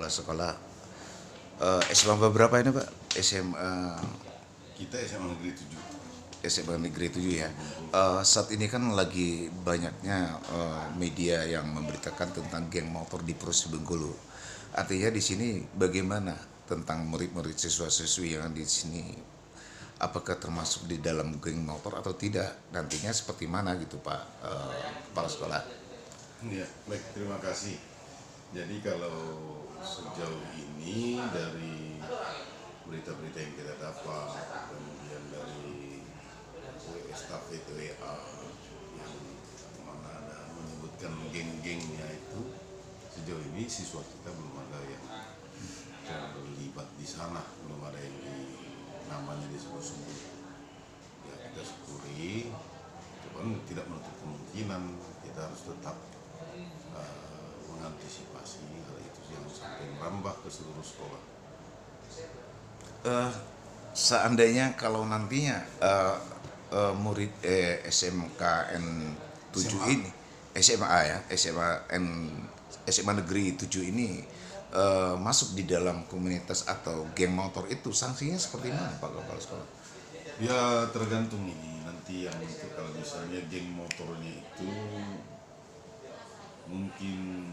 Kepala sekolah SMA beberapa ini Pak? SMA Kita SMA Negeri 7. SMA Negeri 7 ya. Saat ini kan lagi banyaknya media yang memberitakan tentang geng motor di Perus Bengkulu. Artinya di sini bagaimana tentang murid-murid siswa-siswi yang di sini? Apakah termasuk di dalam geng motor atau tidak? Nantinya seperti mana gitu Pak Kepala Sekolah? Ya, baik, terima kasih. Jadi kalau sejauh ini dari berita-berita yang kita dapat, kemudian dari estafet WA yang mana ada menyebutkan geng-gengnya itu, sejauh ini siswa kita belum ada yang terlibat di sana, belum ada yang namanya disebut-sebut. Ya, kita syukuri, cuman tidak menutup kemungkinan kita harus tetap mengantisipasi hal itu jangan sampai merambah ke seluruh sekolah. Seandainya kalau nantinya murid SMKN 7 SMA. ini SMA ya SMA Negeri 7 ini masuk di dalam komunitas atau geng motor itu sanksinya seperti mana Pak Kepala Sekolah? Ya tergantung ini nanti yang itu kalau misalnya geng motornya itu mungkin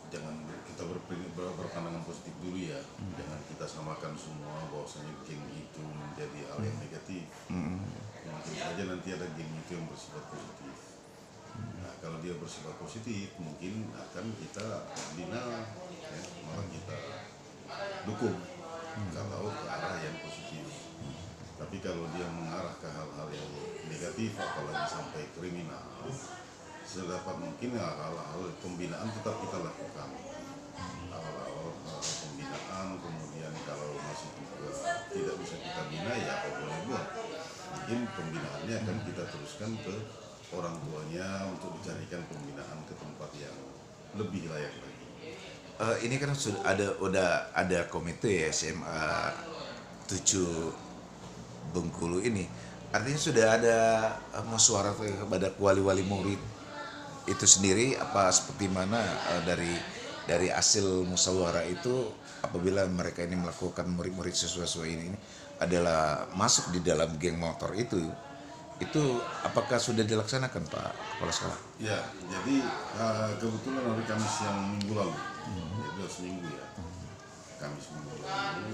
jangan kita berpandangan positif dulu ya, jangan kita samakan semua bahwasanya geng itu menjadi hal yang negatif. Mungkin saja nanti ada geng itu yang bersifat positif. Nah kalau dia bersifat positif mungkin akan kita bina, ya, malah kita dukung kalau ke arah yang positif. Tapi kalau dia mengarah ke hal-hal yang negatif apalagi sampai kriminal, sedapat mungkin hal-hal pembinaan tetap kita lakukan. Hal-hal pembinaan, kemudian kalau masih juga tidak bisa kita bina ya apa boleh buat. Mungkin pembinaannya akan kita teruskan ke orang tuanya untuk dicarikan pembinaan ke tempat yang lebih layak lagi. Ini kan udah ada komite ya SMA 7 Bengkulu ini. Artinya sudah ada musyawarah kepada wali-wali murid itu sendiri apa seperti mana dari hasil musyawarah itu apabila mereka ini melakukan murid-murid siswa-siswa ini adalah masuk di dalam geng motor itu apakah sudah dilaksanakan Pak Kepala Sekolah? Ya, jadi kebetulan hari Kamis yang minggu lalu, itu seminggu ya, Kamis minggu lalu,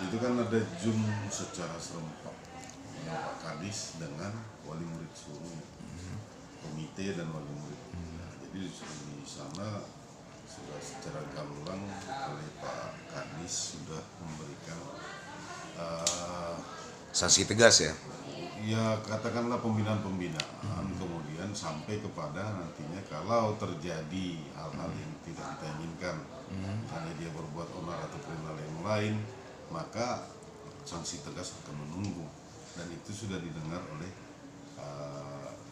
itu kan ada Zoom secara serempak Pak Kadis dengan wali murid seluruhnya, komite dan wali murid. Nah, jadi di sana sudah secara gamblang oleh Pak Kadis sudah memberikan Sanksi tegas ya. ya katakanlah pembinaan-pembinaan, kemudian sampai kepada nantinya kalau terjadi hal-hal yang tidak kita inginkan, misalnya dia berbuat onar atau kriminal yang lain, maka sanksi tegas akan menunggu, dan itu sudah didengar oleh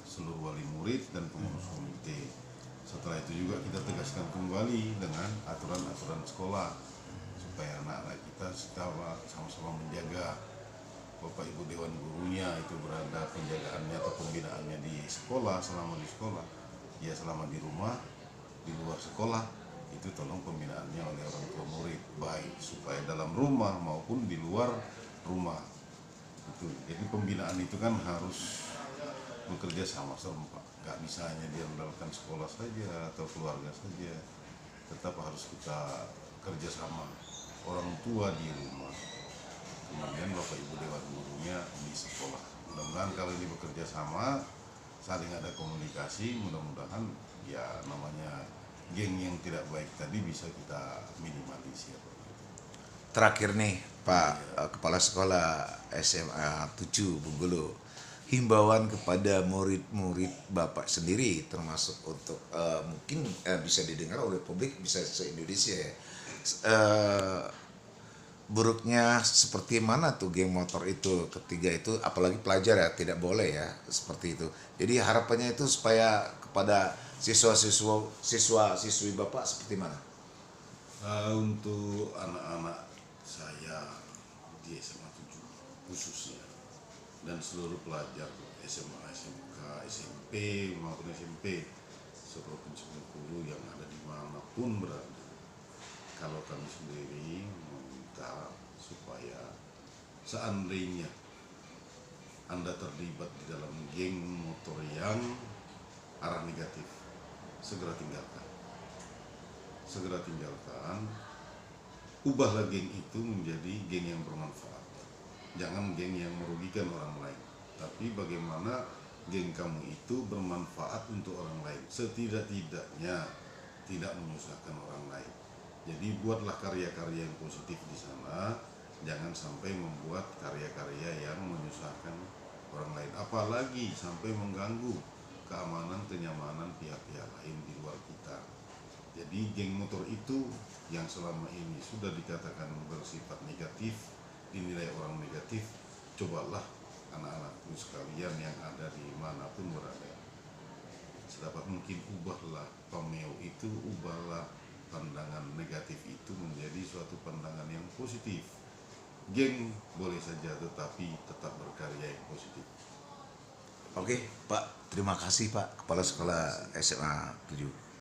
seluruh wali murid dan pengurus komite. Setelah itu juga kita tegaskan kembali dengan aturan-aturan sekolah supaya anak-anak kita sama-sama menjaga Bapak Ibu Dewan Gurunya itu berada penjagaannya atau pembinaannya di sekolah, selama di sekolah, ya selama di rumah, di luar sekolah, itu tolong pembinaannya oleh orang tua murid, baik supaya dalam rumah maupun di luar rumah. Itu. Jadi pembinaan itu kan harus bekerja sama serempak, nggak bisa hanya diandalkan sekolah saja atau keluarga saja, tetap harus kita kerjasama orang tua di rumah, kemudian Bapak Ibu Dewan Gurunya di sekolah. Mudah-mudahan kalau ini bekerja sama, saling ada komunikasi, mudah-mudahan ya namanya geng yang tidak baik tadi bisa kita minimalisir. Terakhir nih Pak Kepala Sekolah SMA 7 Bengkulu, himbauan kepada murid-murid Bapak sendiri termasuk untuk mungkin bisa didengar oleh publik, bisa se-Indonesia ya. Buruknya seperti mana tuh geng motor itu ketiga itu, apalagi pelajar ya tidak boleh ya seperti itu. Jadi harapannya itu supaya kepada siswa-siswi Bapak seperti mana? Untuk anak-anak saya di SMA 7 khususnya dan seluruh pelajar SMA, SMK, SMP maupun SMP seprovinsi Bengkulu yang ada dimanapun berada, kalau kami sendiri meminta supaya seandainya Anda terlibat di dalam geng motor yang arah negatif, segera tinggalkan. Segera tinggalkan, ubahlah geng itu menjadi geng yang bermanfaat. Jangan geng yang merugikan orang lain, tapi bagaimana geng kamu itu bermanfaat untuk orang lain, setidak-tidaknya tidak menyusahkan orang lain. Jadi buatlah karya-karya yang positif di sana, jangan sampai membuat karya-karya yang menyusahkan orang lain, apalagi sampai mengganggu keamanan kenyamanan pihak-pihak lain di luar kita. Jadi geng motor itu yang selama ini sudah dikatakan bersifat negatif, dinilai orang negatif, cobalah anak-anakku sekalian yang ada di manapun berada, sedapat mungkin ubahlah pameo itu, ubahlah pandangan negatif itu menjadi suatu pandangan yang positif. Geng boleh saja, tetapi tetap berkarya yang positif. Oke, Pak. Terima kasih, Pak, Kepala Sekolah SMA 7.